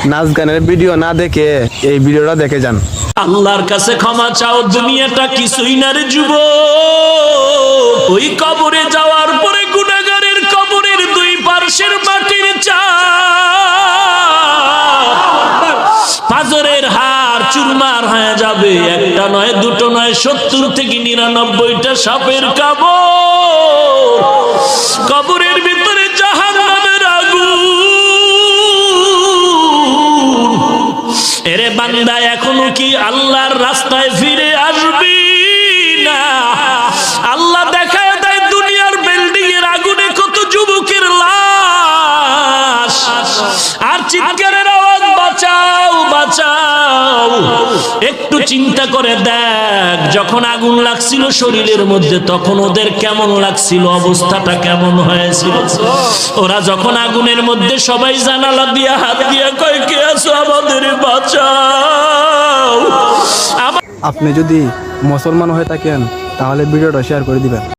নাচ গানের ভিডিও না দেখে এই ভিডিওটা দেখে যান। আল্লাহর কাছে ক্ষমা চাও, দুনিয়াটা কিছুই না রে যুব। ওই কবরে যাওয়ার পরে গুনাহগারের কবরের দুই পার্শ্বের মাটির চাপ পাজরের হাড় চুরমার হয়ে যাবে। একটা নয়, দুটো নয়, 70 থেকে 99টা সাপের কামড়। কবরের ভিতরে জাহান্নামের আগুন। এরে বান্দা, এখনো কি আল্লাহর রাস্তায় ফিরে আসবি না? আল্লাহ দেখায় দেয় দুনিয়ার বিল্ডিং এর আগুনে কত যুবকের লাশ, আর চিৎকারের আওয়াজ, বাঁচাও বাঁচাও। একটু চিন্তা করে দেখ, যখন আগুন লাগছিল শরীরের মধ্যে তখন ওদের কেমন লাগছিল, অবস্থাটা কেমন হয়েছিল। ওরা যখন আগুনের মধ্যে সবাই জানালা দিয়ে হাত দিয়ে কয়, কে আছো, আমাদের বাঁচাও। আপনি যদি মুসলমান হয়ে থাকেন তাহলে ভিডিওটা শেয়ার করে দিবেন।